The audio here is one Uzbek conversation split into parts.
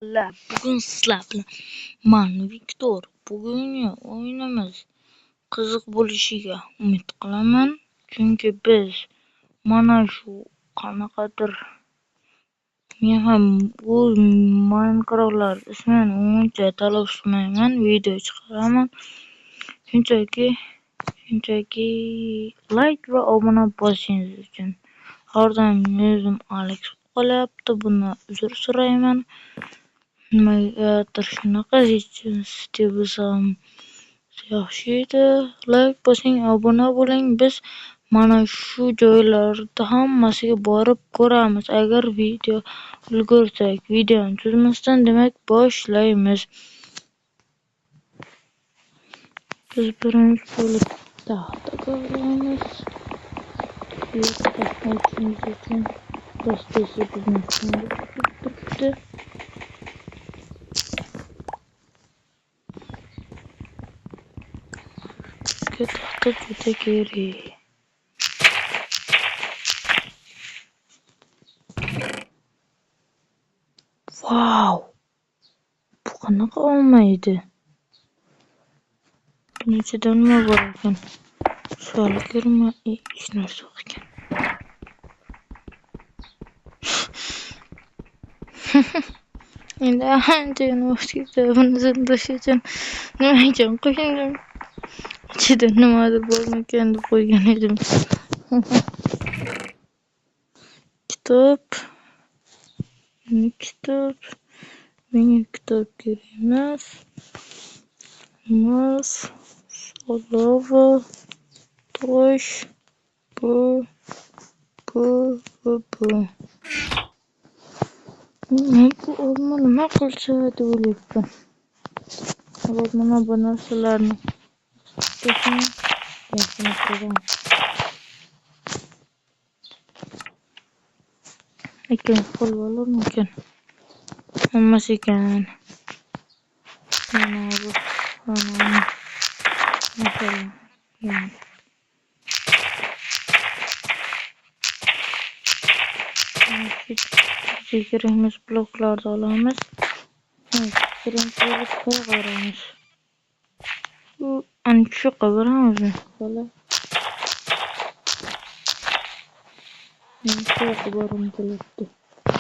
Bugun sizlar bilan men Viktor. Bugungi o'yinimiz qiziq bo'lishiga umid qilaman, chunki biz mana shu qanaqadir men ham bu Minecraftlar ismini uncha talashmayman, video chiqaraman. Shunchaki like va obuna bosingiz uchun. Har doim yuzim alik qolyapti, buni uzr so'rayman. Nimagadir shunaqa hech bo'lsam yaxshi edi. Like bosing, obuna bo'ling. Biz mana shu joylarda hammasiga borib ko'ramiz. Agar video ulgursak, videoni cho'zmasdan demak boshlaymiz. Biz birinchi bo'lib taxta qaziymiz. Taxta uchun dastasi bizni turibdi. Taxta juda kerak. Wow! Bu qanaqa olmaydi? Bunun ichida nima bor ekan? Sholgirmi? Hech narsa yo'q ekan. Endi anchagina vaqt ketdi. Buni sindish uchun nima uchun qo'ygandim? Ichida nimadir bormikan deb qo'ygan edim. Kitob. Menga kitob kerak emas. Olova, tosh, bu. Men bu olma nima qilsa deb o'ylayapman. Hozir mana bu narsalarni ekan qo'lga olarmikan? Olmas ekan. Mana bu masalan. Kerakmas bloklarni olamiz. Birinchi bo'lib qo'yamiz. Bu ancha qabramiz. Xo'la. Men qo'yib kelibdi.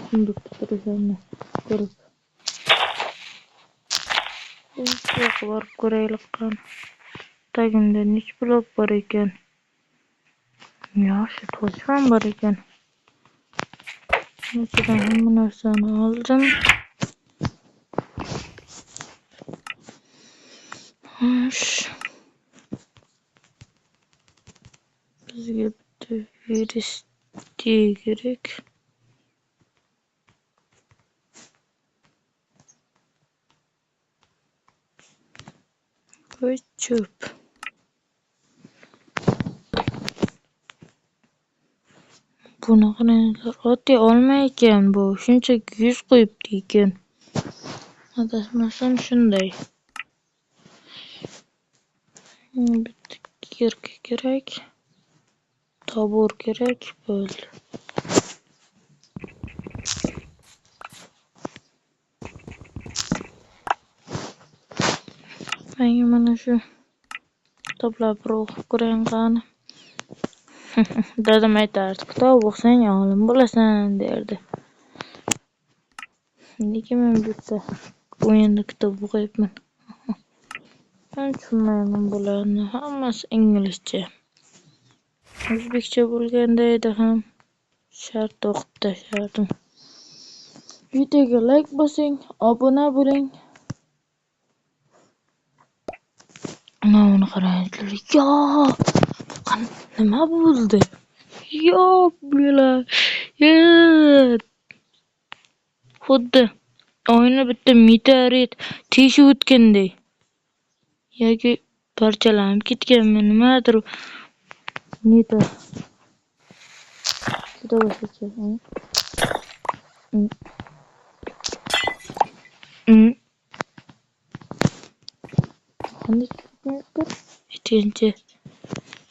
Shunday turishini ko'rib. Borib ko'raylik qani. Tagimda nech blok bor ekan? Yaxshi, tosh ham bor ekan. Ichidan hamma narsani oldim. Bizga bitta veristiy kerak. Ko'chib. Bunaqa narsalar oddiy olma ekan bu. Shunchaki 100 qo'yibdi ekan. Adashmasam shunday. Bitta kirka kerak. Tabur kerak bo'ldi. Menga mana shu kitoblarni bir o'qib ko'rayim qani. Dadam aytardi, kitob o'qisang olim bo'lasan derdi. Nega men bitta o'yinda kitob o'qiyapman? Men tushunmayman bularni. Hammasi inglizcha. O'zbekcha bo'lganda edi ham shart o'qib tashardim. Videoga like bosing, obuna bo'ling. Mana qaranglar. Nima bo'ldi? Xuddi oyna bitta meteorit teshib o'tganday. Yoki parchalanib ketganmi, nimadir. Juda boshqacha. Qanday chiqib aytgancha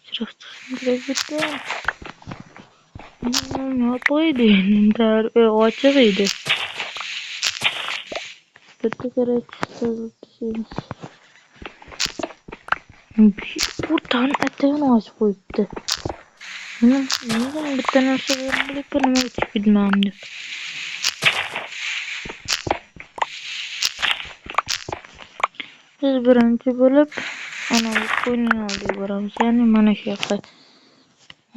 chiroqni nima qo'ydi? Ochiq edi. bitta kerak tozaltishimiz. Bu tane etagini ochib qo'yibdi. Nima bitta narsa bo'lib nima uchib bilmam deb. Biz birinchi bo'lib ana bu qo'yning oldiga boramiz. Ya'ni mana shu yoqqa.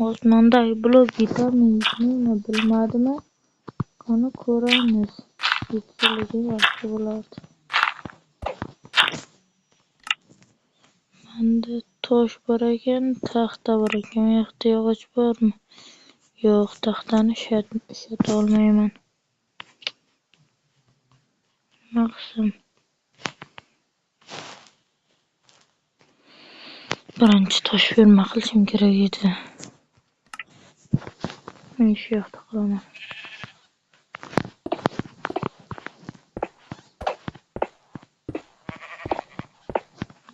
Osmondagi blok yetarmi bilmadimi? Qani ko'ramiz. Yetishiligi yaxshi bo'lardi. Menda tosh bor ekan, taxta bor ekan. Bu yoqda yog'och bormi? Yo'q, taxtani ishata olmayman. Maqsam. Birinchi tosh firma qilishim kerak edi. Men shu yoqda qilaman.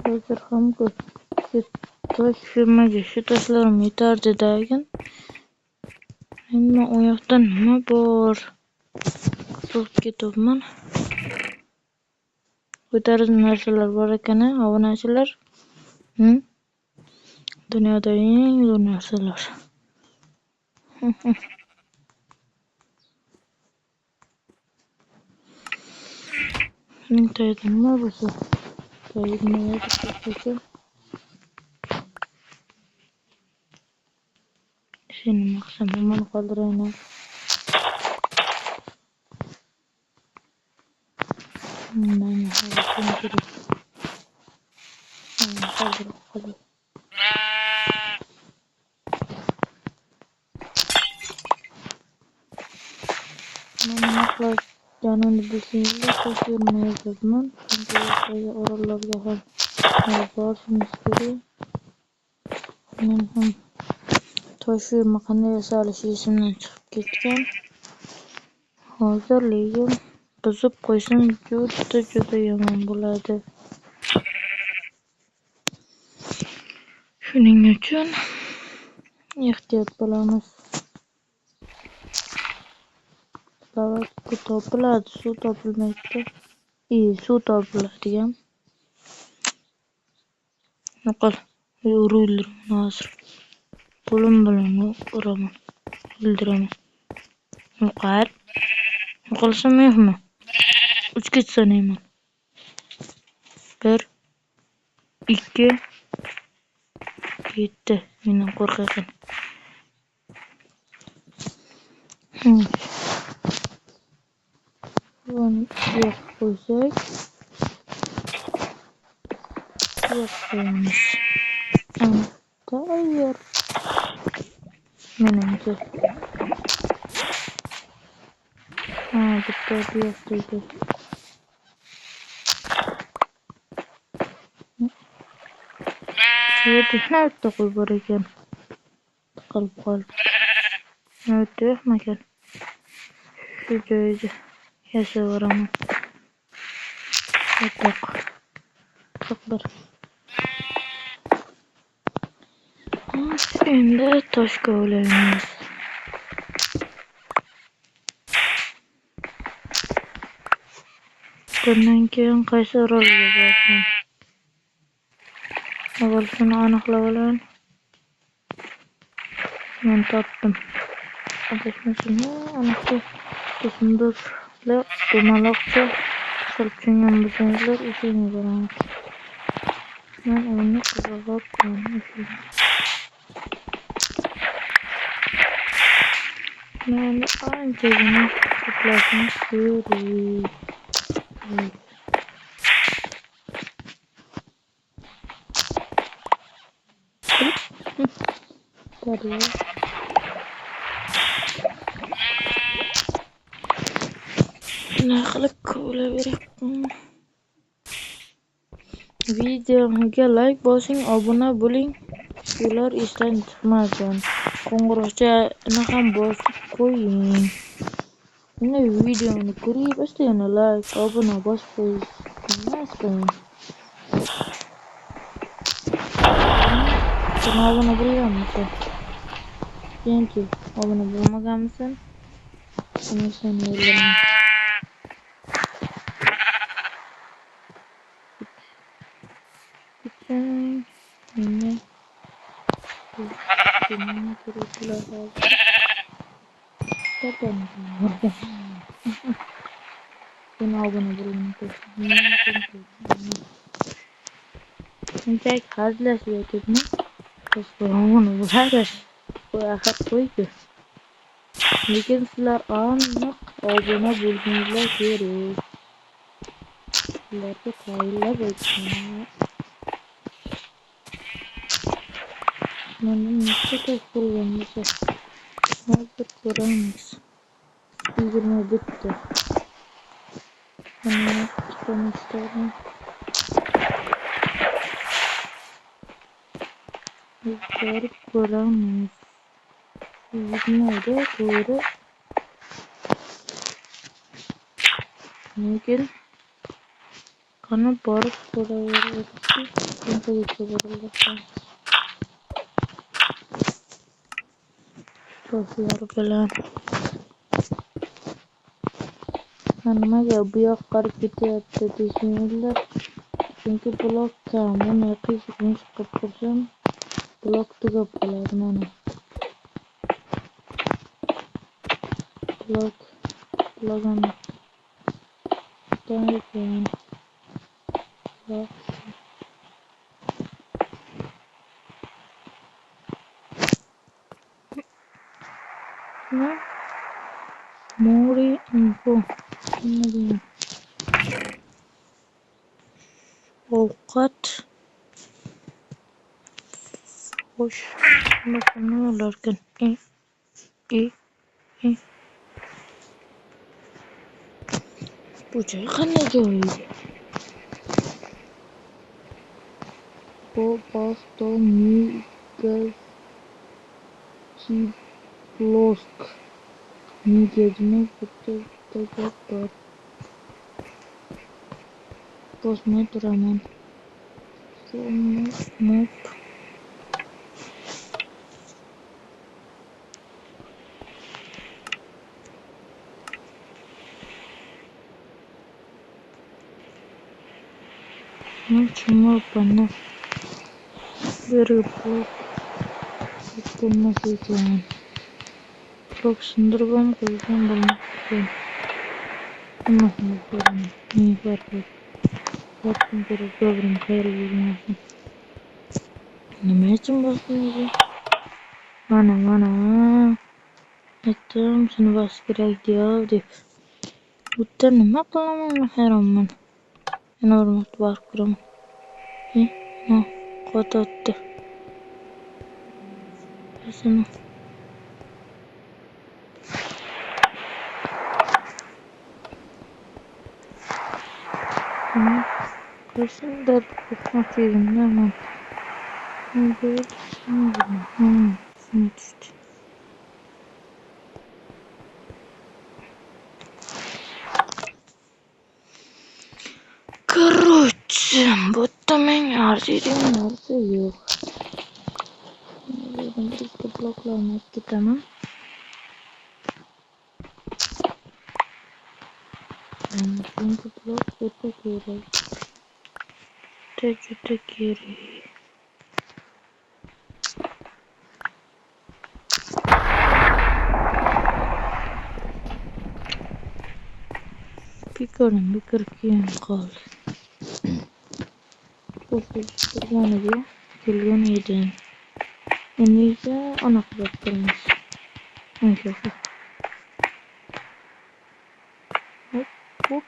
Hozir ham ko'p. Tosh firmaga shu toshlarim yetardi degan. Endi u yoqda nima bor? Qiziqib ketyapman. Ko'tarish narsalar bor ekan, obunachilar. Dunyoda eng zo'r narsalar. Mening tagida nima bo'lsa? Tagida nima bo'lsa? Seni maqsam nimani qoldirayman? Mana hozir kerak. Qoldir. Mana maqlaganini bilsanglar, toshirmayapman. Chunki yoqdagi orollarga ham borishimiz kerak. Men ham toshirma qanday yasalishi esimdan chiqib ketgan. Hozir lekin buzib qo'ysam juda yomon bo'ladi. Shuning uchun ehtiyot bo'lamiz. Lava topiladi, suv topilmaydi. Suv topiladigan. Yo'qol, o'ldiraman hozir. Qo'lim bilan uraman. O'ldiraman. Yo'qol. Yo'qolsam yo'qmi? 3 ga sanayman. 1 2 7. Mendan qo'rqasan. Buni yo'q qo'ysak. Yo'q qo'yamiz. Tayyor. Menimcha. Bitta yo'qdaydi. Yerda hayotda qo'y bor ekan. Qolib qoldi. Hayotda yo'qmakan. Shu joyda yashayveraman. Qo'qlar. Endi toshga olaymiz. Bundan keyin qaysi orolga borsam? Avval shuni aniqlab olaman. Men topdim. Adashmasam, aniqda Sunduklar dumaloqcha qilib tushungan bo'lsanglar, o'shanga boramiz. Men uni qizg'ab qo'ydim. Men anchagina to'plashim kerak. Nima qilib kovlaveribman? Videoga like bosing, obuna bo'ling. Ular esdan chiqmasin. Qo'ng'iroqchani ham bosib qo'ying. Bunday videoni ko'ring, yana like, obuna bosib qo'ying. Sen obuna bo'lganmisan? Keyin obuna bo'lmaganmisan? Sen o'ldiraman. Yine bunun gruplar hazır. Zaten ben abone olmayı Intek hazırlar YouTube'ni. Bunu bularlar. Bu akar koydu. Lekin sizlar aniq obuna bo'lganinglar kerak. Sizlarga tayinlab aytdim. Mana nechta test bo'lganmiz. Hozir ko'ramiz. 21 Mana ikkitani ko'rib ko'ramiz. 20 to'g'ri. Lekin qani borib ko'raverishdi. Qanchaga berildi? Do'stlar bilan nimaga bu yoqqa qarab ketyapti deysizlar. Chunki blok kam. Buni qiyshiq qilib qo'ysam blok tugab qoladi mana. Blogani tanlayman. More info. Ovqat. Xo'sh, nima ularkan? Bu joy qanday joy? Bu Chiblosk. Niga demak bitta gap bor. Bosmay turaman. Map. Cuma pana berblok bulması için çok sındırmam koyacağım bulmak ama ne fark et yaptım böyle gördüm hayır bulmasın ne için basmıyor mana ettim seni bas gerek diyor deyip bu nima qilaman hayronman enormat var kurum no qo'totdi Şunu. Kaçın da tutmak yerimde ama. Böyle şunu düştü. Короче, будто меня арзидин narsa yok. Buradan birlikte bloklarına tamam. Çünkü blok öte gerek. Öte gerek. Bir kırıkıyım kaldı. Bu sırtırmanı diye gülgün yedim. Eniyse ona kıraktırmış. Neyse. Hop.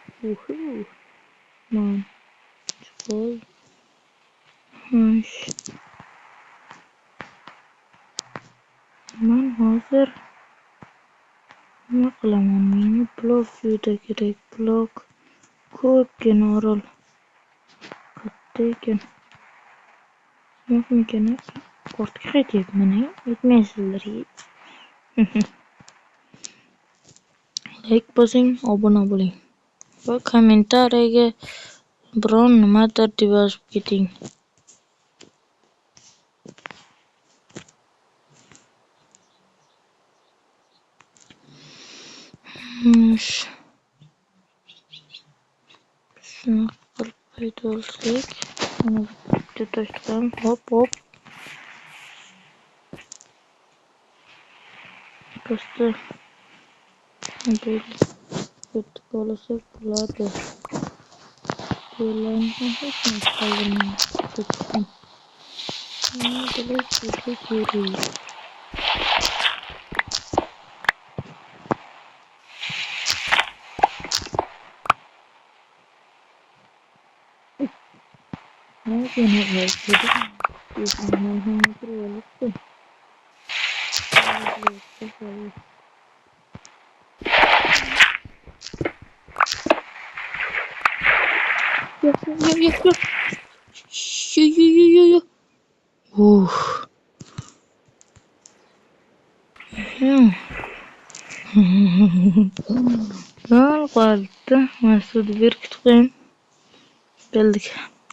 Man. Çıkıyor. Man hazır. Nima qilaman? Menga blok juda kerak. Blok ko'pgina o'rol. Katta ekan. Yo'qmikan? Ortga qaytyapman. Yetmaysizlar. Like bosing, obuna bo'ling. Va kommentariyaga biron nimadir deb yozib keting. Shuni qilib paydo olsak, mana bitta tosh chiqaramiz. Hop. Pastda bitta qolasak bo'ladi. Yo'llarni ham hech narsa qoldirmaymiz. Bular kerak. Mungkin harus jadi hanya terlalu Yo. Lan qoldi. Masud berkitgan. Bildik.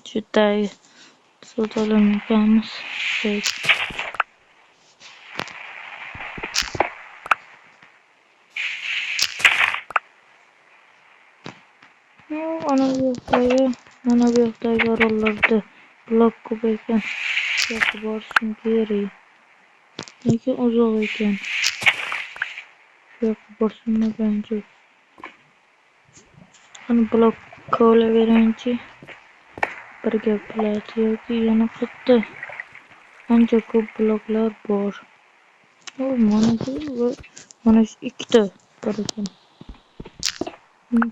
Chutay. So'talamamiz. Ana bu yoqdagi orollarda blok ko'p ekan. Yo'q borishim kerak. Lekin uzoq ekan. Yo'q borishmagancha. Ana blok kovlaveringchi. Bir gap bo'ladi yoki yana qayerda ancha ko'p bloklar bor. Mana shu ikkita bor ekan.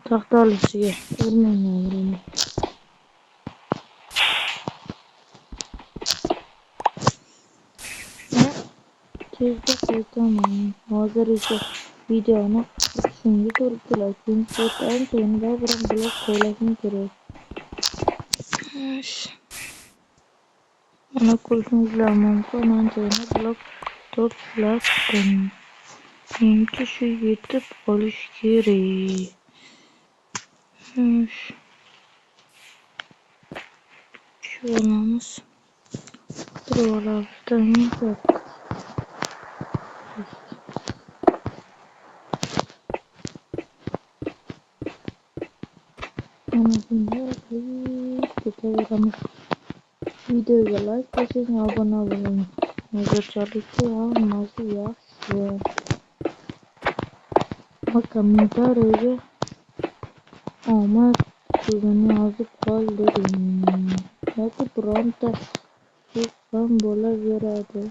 Taxta olishiga o'rmanlayveramiz. Tezda qaytaman. Hozir esa videoni shunga to'g'ri keladi. Chunki ancha baribir blok kovlashim kerak. Mana ko'rishingiz mumkin. Ancha blok to'pladim. Endi shu yetib olish kerak. Shu olamiz. Buralardan yo'q. Mana bunday ketaveramiz. Videoga like bosing, obuna bo'ling. Hozirchalikka hammasi yaxshi. Va kommentariyaga omad so'zini yozib qoldiring. Yoki bironta so'z ham bo'laveradi.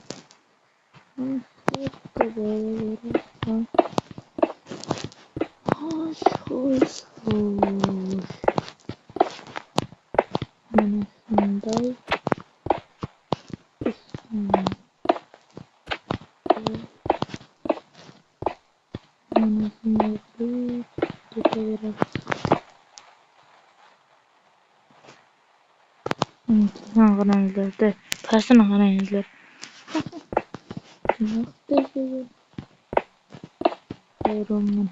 Xo'sh. Mana shunday. Mana shunday ketaveramiz. Qarangizlar, pastini qarangizlar. Hayronman.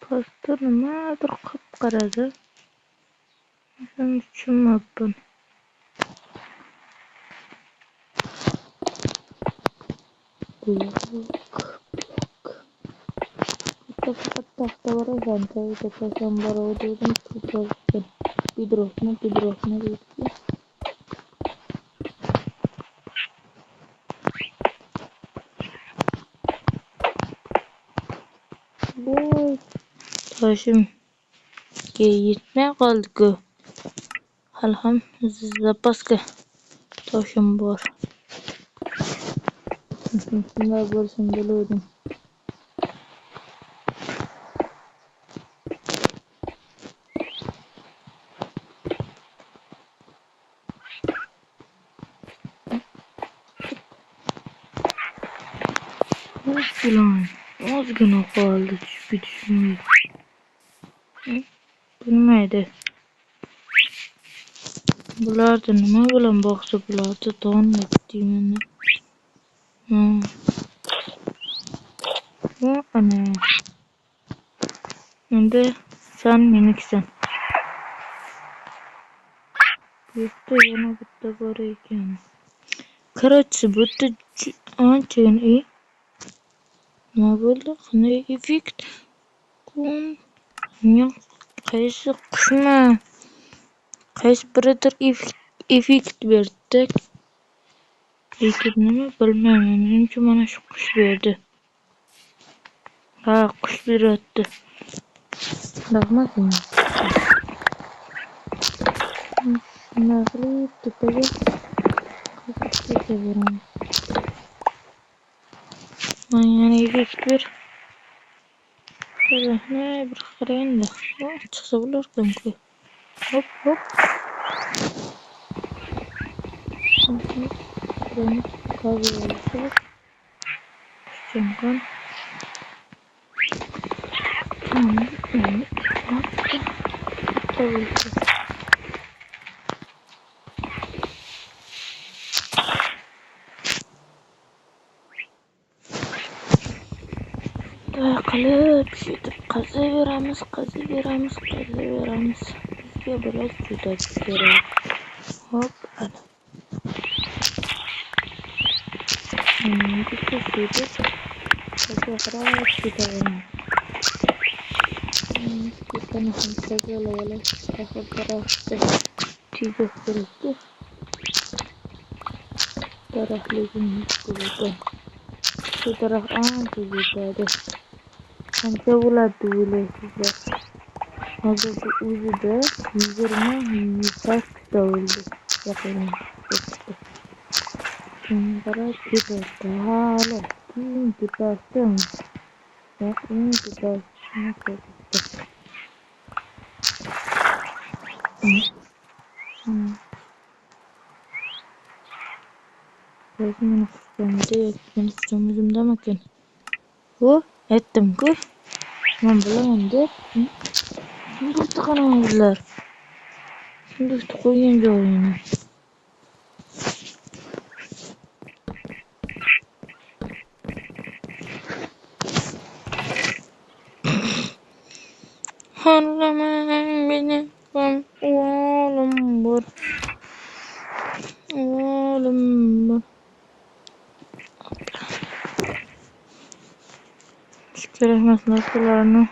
Pastda nimadir qip-qaradi. Shuni tushunmayapman. Faqat taxta bor ekan, tasam bor dedim, pidroqni deydi. Voy, toshimga yetmay qoldi-ku. Hali ham zapaska toshim bor. Shunday bo'lsin biluvdim. Ozgina qoldi tushib. Bilmaydi. Bularni nima bilan boqsa bo'ladi? Donmi deyman. Ana. Endi sen menikisan. Bu yerda yana bitta bor ekan. Короче, bu yerda ancha nima bo'ldi? Qanday effekt? Yo'q, qaysi qushmi? Qaysi biridir effekt berdi. Lekin nima bilmayman. Menimcha mana shu qush berdi. Ha, qush beryapti. Rahmat menga. Shunday qilib tepaga ketaveramiz. Mana yana effekt ber. Ne bir qarayanda. Chiqsa bo'larkan-ku. Hop hop. Bunu kazıyorsak çünkü tamam tabii ki kalıp şutup kazıveramiz bizga biraz juda kerak. Hop ana bitta şutup kazıverib ketaveramiz. Bittani ham kazalab olib axir tarafda tejab kerakku. Daraxtligimiz ko'rgan. Shu daraxt ancha yetadi. Qancha bo'ladi o'ylaysizlar? Hozir bu o'zida 20-30 ta bo'ldi. Yaqinda. Qarab ketadi. Hali keyin ketardim. Keyin ketardim. Benim üstümde yakın üstümüzümde makin. O ettim ku. Ben bulamam. Şimdi tıkanamazlar. Şimdi koyunca oyunu. Harlamayın beni. Ben oğlum var. Oğlum var. Gerekmez narsalarını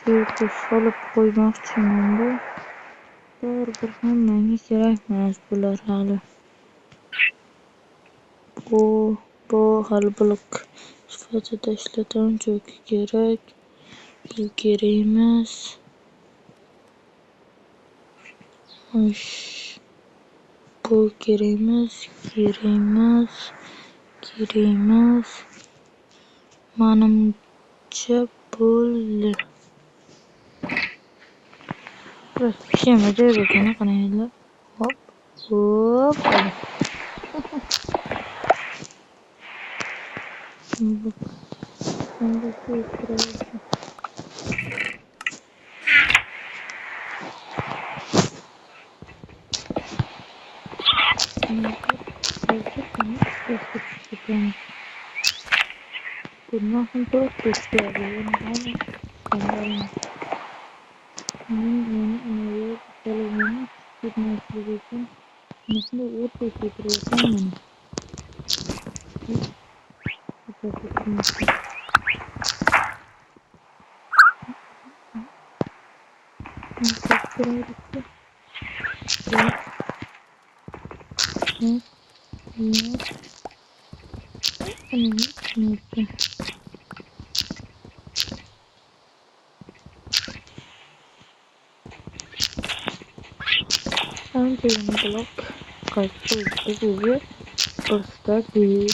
şöyle salıp koymak için de bir hemen gerekmez bular hali. Bu hal bulık sifatida ishlatan joyga kerak. Kerak emas. Bu kerak emas. Menimcha bo'ldi. Kema joyga qaraylar. Hop. Şimdi koyuyoruz. Bundan sonra gösteriyorum. Nasıl orta getiriyorsun önce yeni blok kaçtı gibi posta diye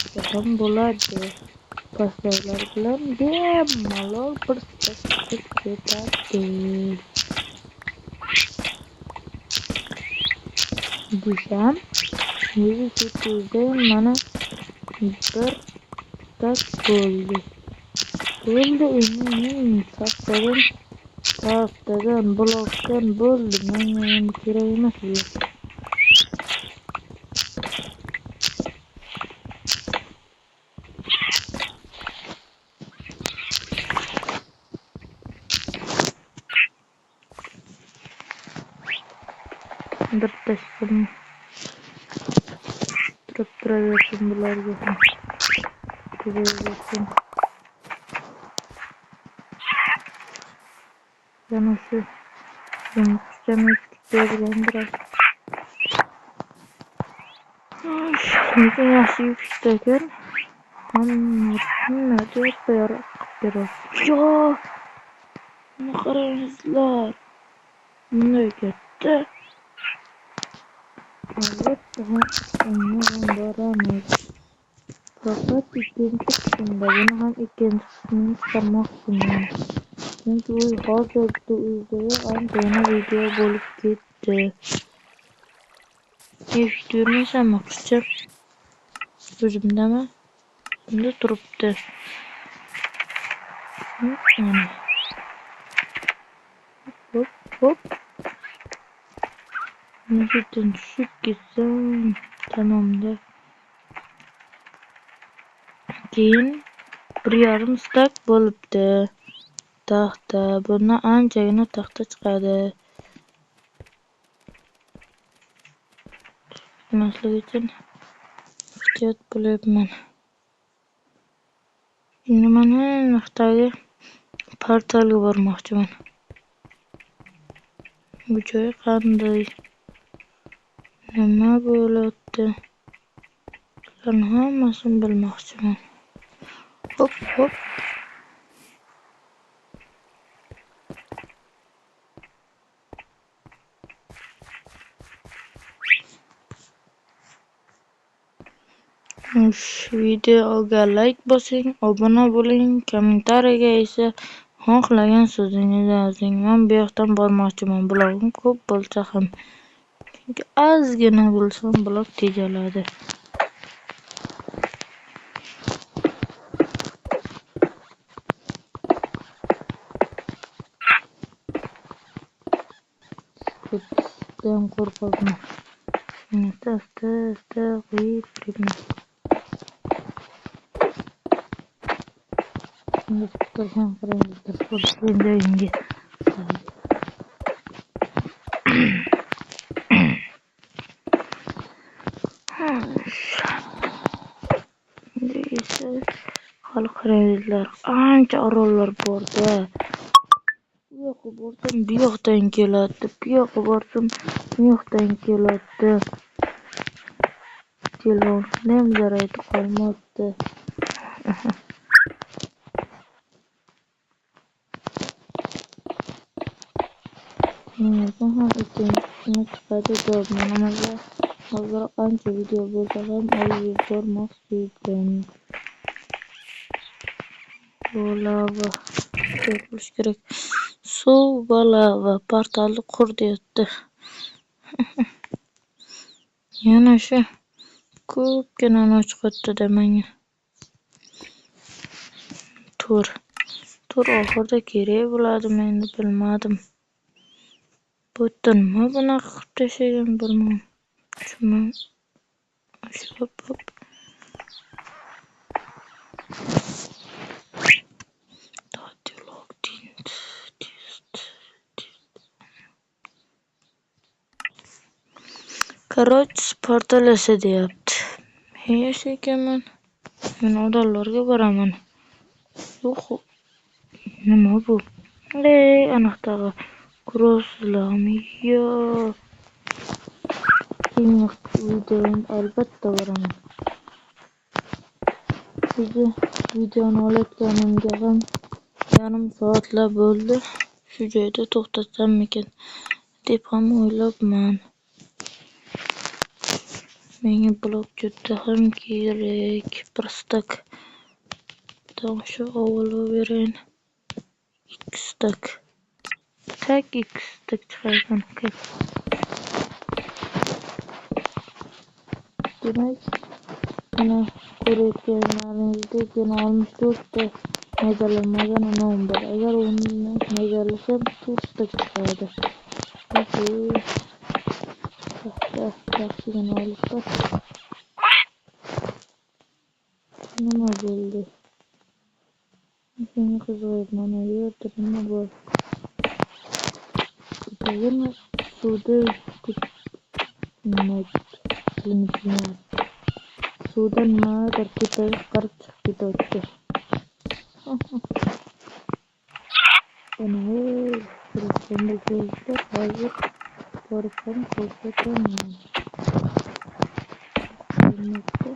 bo'lardi. Postalar bilan bemalol posta ketadi. Desam, o'zi ketuvda mana bir tak bo'ldi. Endi haftadan blokdan bo'ldi. Menga endi kerak emas bu. Bir tasdim turaversin bularga ham. Turaversin. Yana shu yumurtacham ekdik biraz. Lekin yaxshi yutishdi ekan. Hamma to'rtta yaroq qilib beradi. Yo! Buni qarangizlar. Bunday katta. Albatta, undan boramiz. Faqat ikkinchi qismda buni ham ikkinchi qismini chiqarmoqchiman. Chunki u hozirda uyda ancha video bo'lib ketdi. Ko'rmaysanmi qizcha? O'zimdami? Bunda turibdi. Hop. Nechiden tushib ketsam tamomda. Keyin 1,5 stak bo'libdi. Taxta. Bundan anchagina taxta chiqadi. Maslik uchun ehtiyot bo'lyapman. Endi mana nuqtaga portalga bormoqchiman. Bu joy qanday? Nima bo'ladi? Ularni hammasini bilmoqchiman. Hop. Videoga like bosing, obuna bo'ling, kommentariyaga esa xohlagan so'zingizni yozing. Men bu yoqdan bormoqchiman. Blogim ko'p bo'lsa ham. Chunki ozgina bo'lsa blog tejaladi. Kutdan qo'rqaman. Asta qo'yib turibman. Turgan qarangizlar, qo'rqgan joyimga. Endi esa hali qarangizlar, ancha orollar bor-da. Bu yoqqa borsam bu yoqdan keladi, bu yoqqa borsam bu yoqdan keladi. Telefon ham zaraydi qolmoqda. Menga ham ikkinchisini chiqadi deb mana hozir ancha video bo'lsa ham olib bormoqchi edim. Lava qilish kerak. Suv va lava portalni qur deyapti. Yana shu ko'pgina noch chiqadi menga. Tur oxirida kerak bo'ladimi endi bilmadim. Nima bunaqa qilib tashlagan bilmadim. Shuni hop. Короче, portal esa deyapti. Hech ekanman. Men odamlarga boraman. Yo'q. Nima bu? Anaqa crosslarmi? Yo. Videoni albatta boraman. Videoni olayotganimga ham yarim soatlab bo'ldi. Shu joyda to'xtasammikan deb ham o'ylabman. Menga blok juda ham kerak. Bir stak. Shu avvalo berayin. 2 stak. Tak 2 stak chiqargan ekan. Demak, mana ko'rayotganlaringizdek yana 64 ta maydalamagan nom bor. Agar uni maydalasam 4 stak chiqadi. Yaxshigina olishdi. Nima bo'ldi? Menga qiziqadi, mana yerda nima bor? Yana suvda suvda nimadir ko'tarib qarib chiqib ketyapti. Ana Endi kelsa hozir borib ham ko'rsataman. Kelmoqda.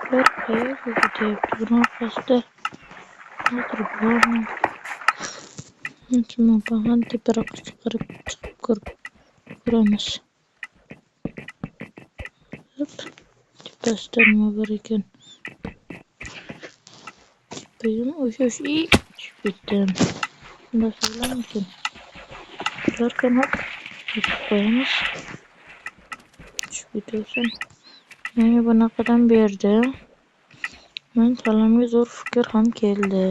Ular qayerga ketyapti? Buni orqasida hozir bormi? Tuman teparoqqa chiqib ko'ramiz. Hop, tepasida nima bor ekan? Tepayam o'sha tushib ketdim. Shunda sog'lommikin? Ularkan hop, yopib qo'yamiz. Tushib ketaversin. Menga bunaqadan berdi. Men salamga zo'r fikr ham keldi.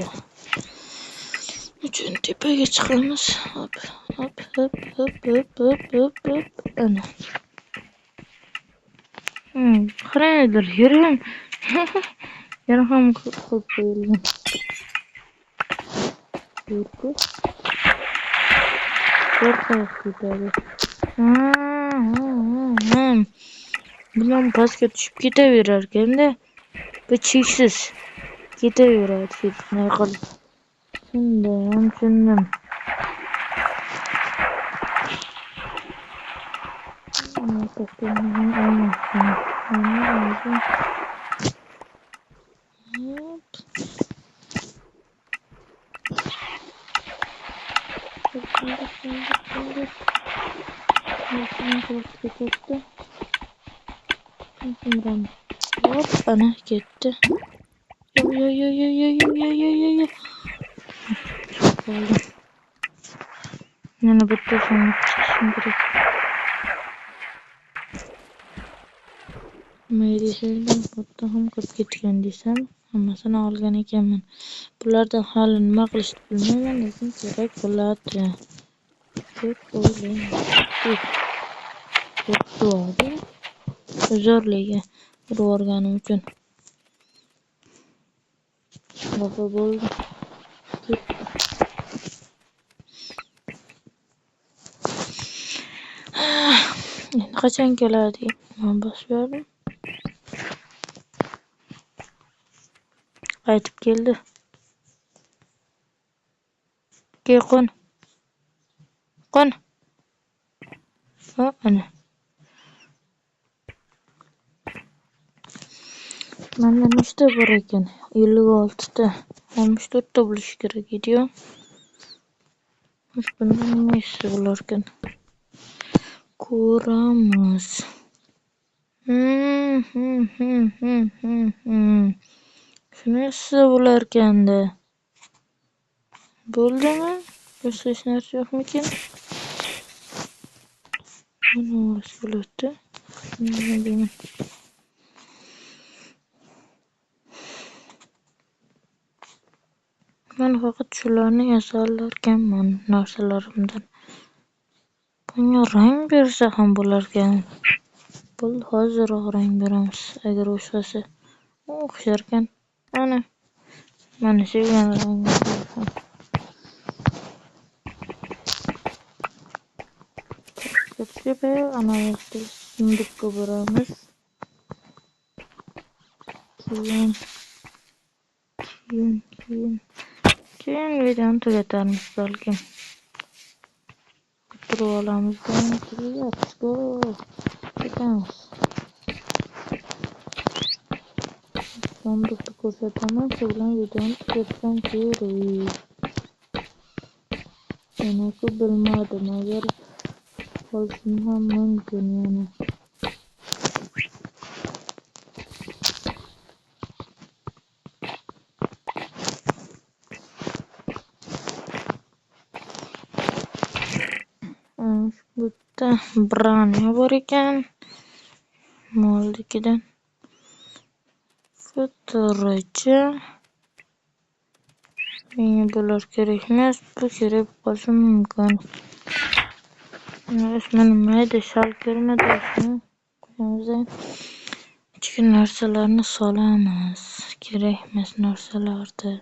Uchun tepaga chiqamiz. Hop. Ana. Qaraydir, yuring. Yana ham qo'yib qo'yilgan. Yurku. Qo'rqib ketadi. Bundan pastga tushib ketaverar ekanda. Bu cheksiz ketaveradi ketmay qolib. Tushundim. Hop, ana ketdi. Yo. Yana bittasini chiqishim kerak. Mayli-shayli katta ham qilib ketgan desam, hammasini olgan ekanman. Bulardan hali nima qilishni bilmayman, lekin kerak bo'ladi deb o'ylayman. Zo'rligiga urib o'rganim uchun. Xafa bo'ldim. Endi qachon keladi? Men bosib berdim. Qaytib keldi. Qo'n. Ha, ana. Menda nechta bor ekan? 56 ta. 64 ta bo'lishi kerak edi-yu. Bunda nima ish bo'lar ekan? Ko'ramiz. Shunisi bo'lar ekanda. Bo'ldimi? Boshqa hech narsa yo'qmikin? Mana bo'ladi. Men faqat shularni yasalar ekanman narsalarimdan. Bunga rang bersa ham bo'lar ekan. Bo'ldi, hozirroq rang beramiz agar o'xshasa. O'xshar ekan. Ana. Mana sevgan rang. Tepa anaviyatda sindib ko'ramiz. Keyin videoni tugatamiz balkim. Bitirib olamiz. Let's go. Ketamiz. Sanduqni ko'rsataman, shu bilan videoni tugatsam kerak. Meniki bilmadim, agar qolishim ham mumkin yana. Bitta brani bor ekan. Moldikidan. Fotoracha. Menga bular kerak emas, bu kerak bo'lsa mumkin. Osmani mayda shalkirmadasini qo'yamiz. Ichki narsalarni solamiz. Kerakmas narsalarni.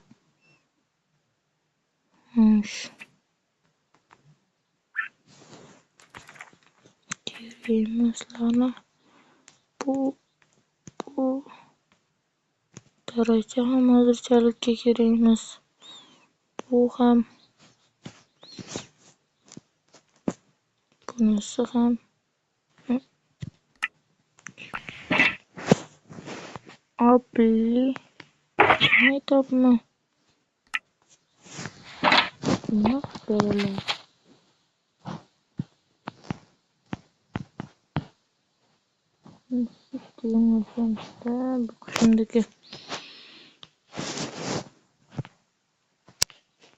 Kerakmaslarni bu daraja ham hozirchalikka kerak emas. Bu ham bunisi ham abli aytibmi? Nima beralar? Bu qishimdagi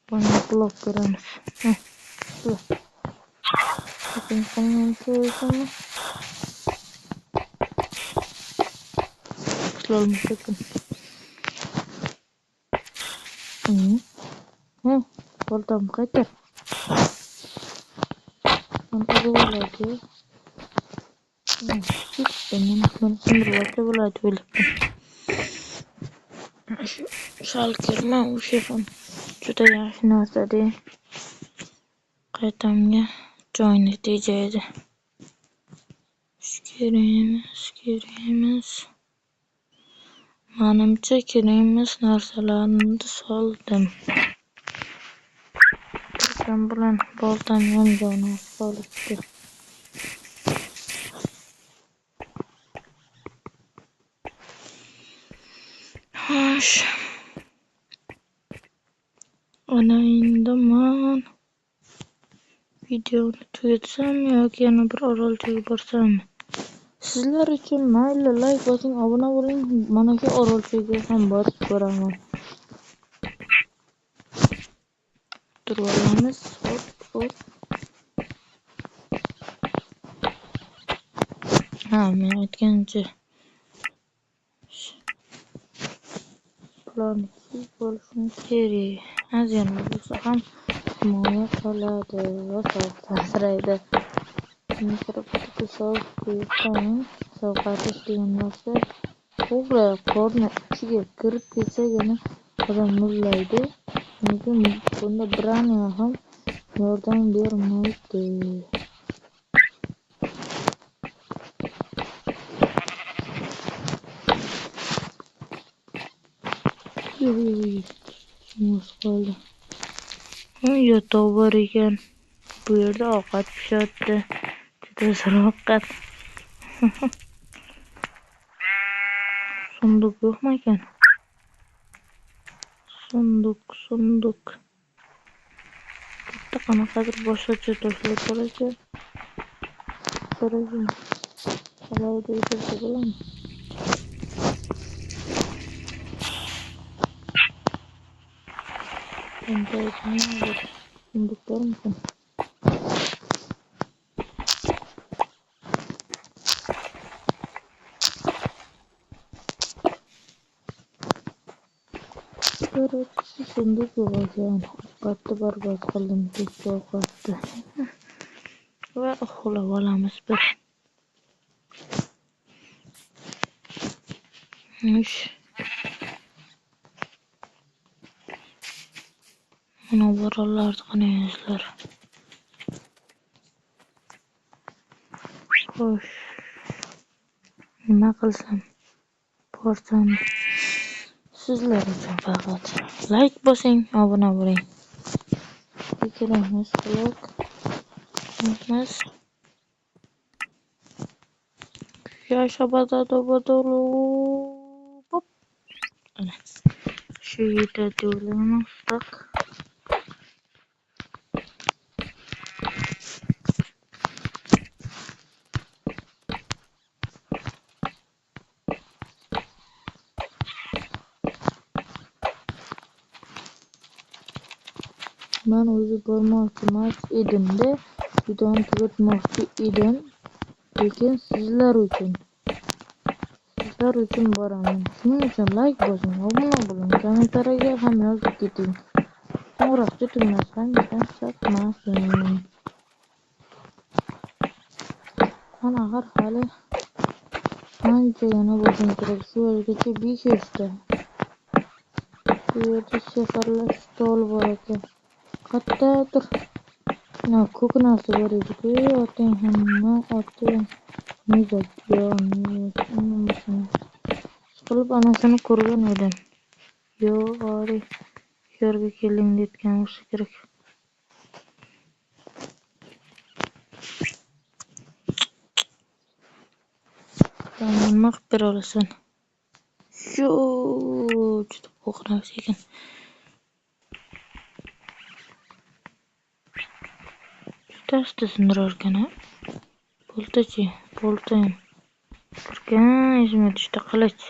buni blok beramiz. Bakın qolgan ko'rishimi? Qilolmasak. Qo'ldan qaytar. Qanaqa bo'ladi? Benim sindirlarga bo'ladi o'ylabman. Shalkirma o'sha ham juda yaxshi narsa-da. Qaytamga joyni tejaydi. Kerakmas. Menimcha kerakmas narsalarni soldim. Birdan bilan boltam yongan solibdi. Xo'sh. Ana indaman. Videoni tugatsam yoki yana bir orolchaga borsammi? Sizlar uchun mayli like bosing, obuna bo'ling. Mana shu orolchaga ham borib ko'raman. Turib olamiz. Hop. Men aytgancha planki bo'lishini kerak. Azyan bo'lsa ham himoya qiladi va sovqottiradi. Mikrofonga sovqotish degan narsa to'g'ri qorni ichiga kirib ketsagina odam muzlaydi. Lekin bunda braniya ham yordam bermaydi. Muz qoldi. Yo'toq bor ekan. Bu yerda ovqat pishadi. Juda ziroqqat. Sunduq yo'qmi ekan? Sunduq. Bitta qanaqadir boshqacha tashlab qo'ygan. So'rayman. Qalayda o'tirsa bo'ladimi? Sunduq bormikan? Sunduq yo'q ekan. Ovqatni barbod qildim, kechki ovqatni. Va uxlab olamiz bir. Mana borollarni qarangizlar. Xo'sh. Nima qilsam? Borsam sizlar uchun faqat like bosing, obuna bo'ling. Kerakmas blog. Emas. Yashabadadobadolu. Hop. Ana. Shu yerda o'ylaymiz. Men o'zi bormoqchi emas edim-da, videoni tugatmoqchi edim. Lekin sizlar uchun boraman. Shuning uchun like bosing, obuna bo'ling, kommentariyaga ham yozib keting. Qo'ng'iroqcha tugmasidan chaqmasin. Ana axir hali ancha yana bo'lsin kerak. Shu yergacha 500 ta. Bu yerda shaharlash stoli bor ekan. Qayerdadir ko'k narsa bor edi-ku, otang hamma otang siqilib anasini ko'rgan edim. Yo, ori shu yerga keling deyotgan bo'lsa kerak. Nima qilib bera olasan? Shu juda qo'rqinch ekan. Juda sindirar ekan-a? Boltachi, boltam. Turgan izimga tushdi qilich.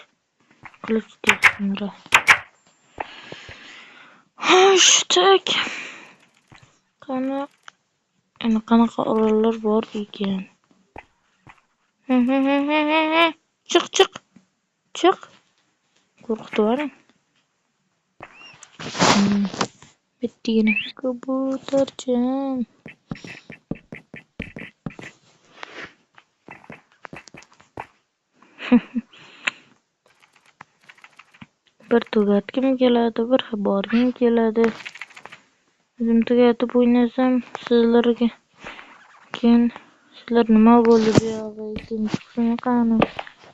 Qilich sindirar. Hashtag. Qanaqa orollar bor ekan? Chiq. Qo'rqitib bittagina kabutarcham. Bir tugatgim keladi, bir borgim keladi. O'zim tugatib o'ynasam sizlarga. Keyin sizlar nima bo'ldi bu yoqqa, ikkinchi qismi qani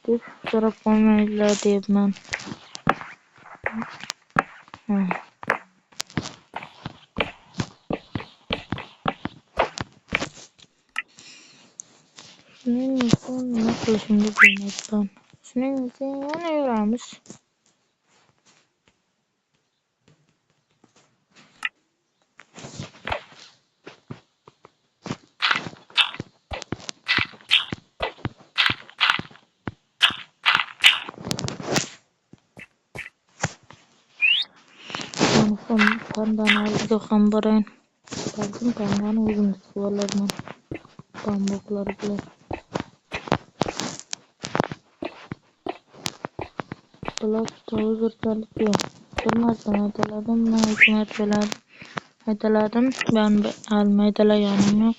deb so'rab qolmaysizlar deyapman. Shuning uchun nima qilishimni bilmayapman. Shuning uchun yana yuramiz. Pandani oldiga ham borayin. Balkim pandani o'zim tutib olarman. Pambuqlar bilan. Bular hozirchalik yo'q. Bir marta maydaladim, ikki marta maydaladim. Men maydalaganim yo'q.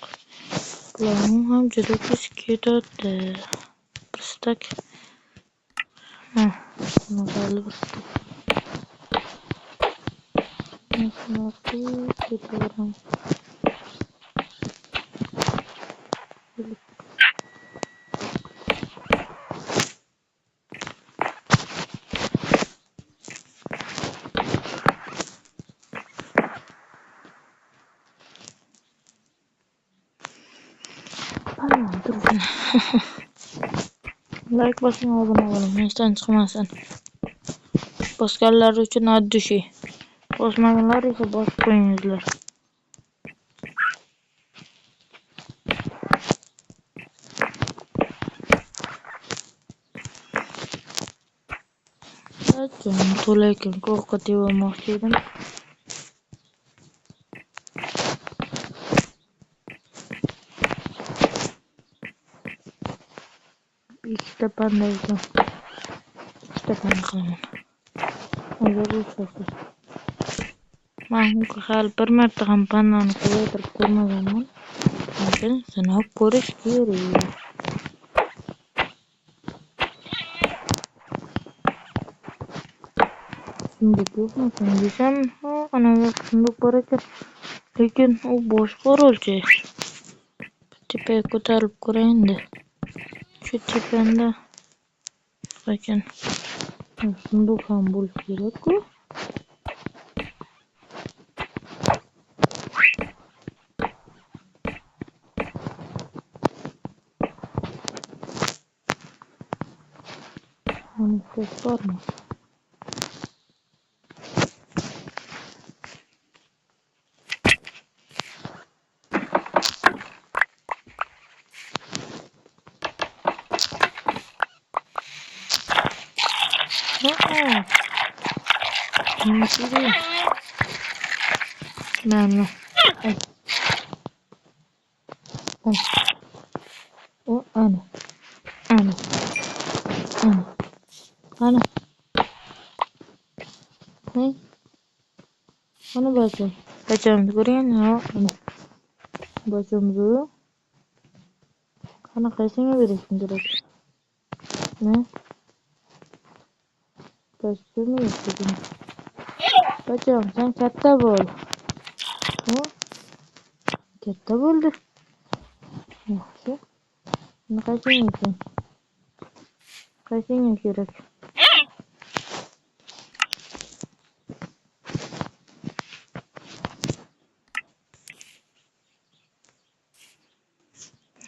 Bularning ham juda tez ketadi. Bir stak. Nima bir stak. Ketaveram. Like bosing, obuna bo'ling, hechdan chiqmasin. Bosganlar uchun addushi. Bosmaganlar esa bosib qo'yingizlar. Jonim to'la ekan, qo'rqib olmoqchi edim. Ikkita panda ekan. Ikkita panda qilaman. Men hali bir marta ham pandani qo'yib ko'rmaganman. Lekin sinab ko'rish kerak. Shunday yo'qmi desam, anavi shunday bor ekan. Lekin u boshqa orolcha. Tepaga ko'tarib ko'rayin-da. Shu tepanda ekan. Shunday ham bo'lishi kerak-ku. Ses bormi? Mana. Ana. Mana baca. Bacamni ko'ring, ana. Bacamni Qanaqasini berishim kerak? Ne? Kostyum yapayım. Bacım sen katta bo'l. Ha? Katta bo'ldi. Yaxshi. Qanaqasini ekan? Qaysini kerak?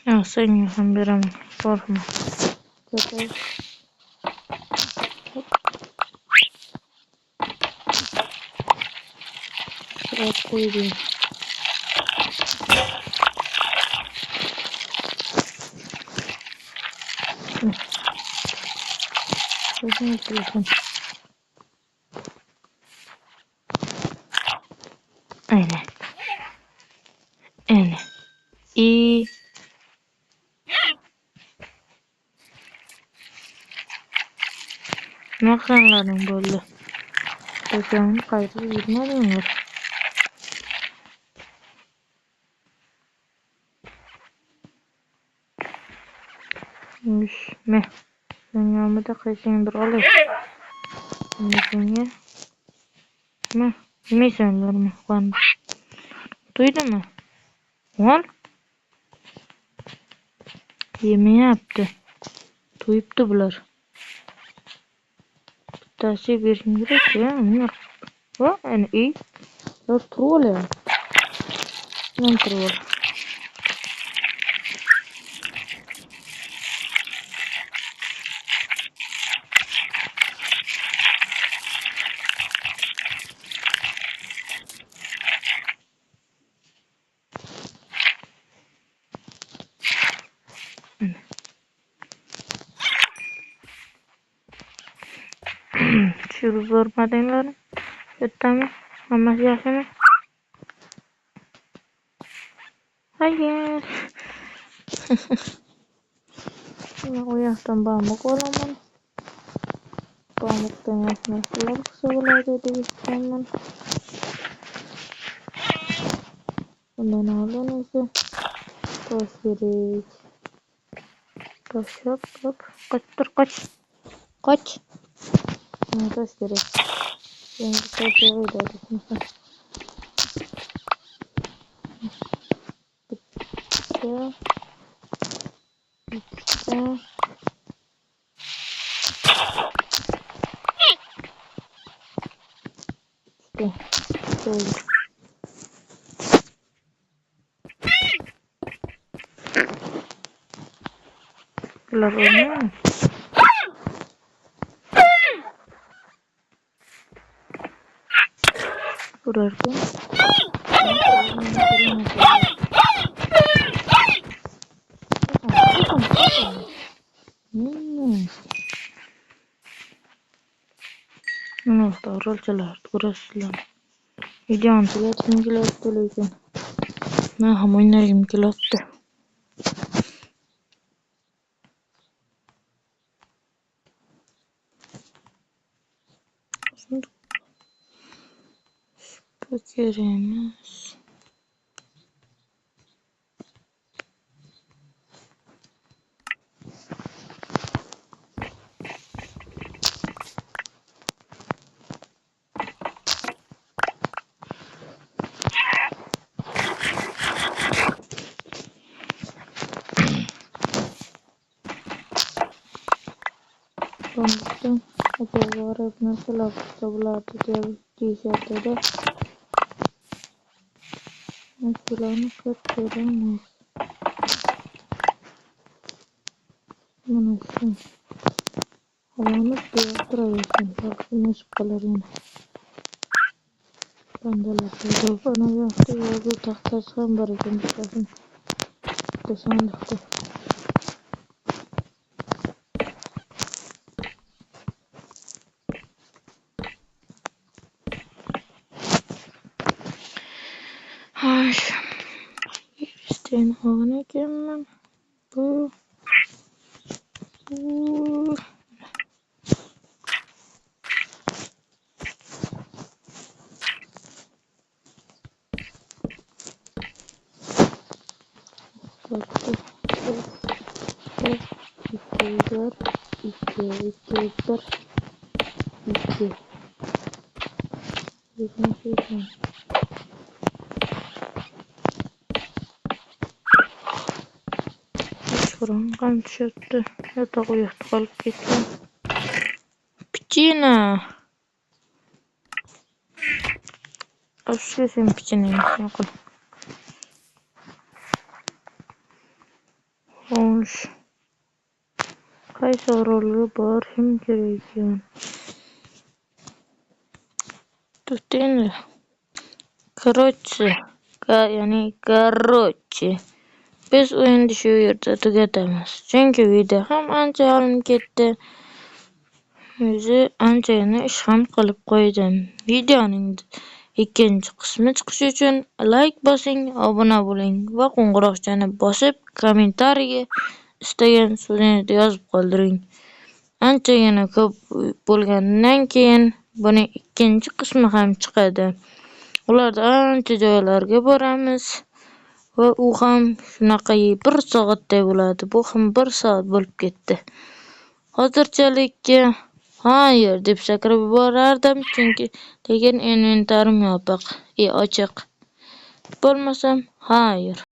Ha, senga ham beraman. Qo'rqma. Katta. Qo'ydim. Qaysini kerak? Aynen. Aynen. İyi. Naqsanlaring bo'ldi. Ko'chamni qaytib yurmadinglar. Me. Senga qaysingdir olay. Senga. Me. Yemaysanlarmi? Qani. To'ydimi? Ol. Yemayapti. To'yibdi bular. Bittasi berishim kerak-ku. Bunlar. Va, ana iyi. Ular turib olyapti. Men turib ol. Tushirib ko'rmadinglarmi? Bittami? Hammasi yaxshimi? Hayır. Mana u yoqdan bambuq olaman. Bambuqdan yaxshi narsalar qilsa bo'ladi deb eshitganman. Undan oldin esa tosh kerak. Tosh hop. Qoch tur, qoch. Qoch. Mana tosh kerak. Endi tosh yo'q edi. Bitta. Böyle. Bunlar oynuyor mu? Kurarken. Bunu da rolçalar kurasılar. Videonchilar kim kelayapti lekin. Men ham o'ynagim kelayapti. Pokerimiz. Sonuçta acaba hep nasıl yaptılar diye diyeceğim. Nasılını kaçıramayız. Nasıl? Havanız bir duruyorsun. Bakın şıkkalarını. Bandalar koydu. Bana yaptı. Yolu tahtası hem barıcım. Tesandıktı. Ay. İsteyen havana gelmem. Bu. Baktı. bir, ikki, 2, 2. Kechqurun ham tushibdi. Yotoq uyatda qolib ketgan. Pichina. Afsuski sen pichinaga yoqil. Xo'sh. Qaysi orolga borishim kerak ekan? To'xtanglar. Короче. Biz o'yinni shu yerda tugatamiz. Chunki video ham ancha olinib ketdi. O'zi anchagina ish ham qilib qo'ydim. Videoning ikkinchi qismi chiqishi uchun like bosing, obuna bo'ling va qo'ng'iroqchani bosib, kommentariyaga istagan so'zingizni yozib qoldiring. Anchagina ko'p bo'lgandan keyin buning ikkinchi qismi ham chiqadi. Ularda ancha joylarga boramiz va u ham shunaqa 1 soatday bo'ladi. Bu ham 1 soat bo'lib ketdi. Hozirchalik hayır deb sakrab yuborardim, chunki lekin inventarim ochiq. Bo'lmasam hayır.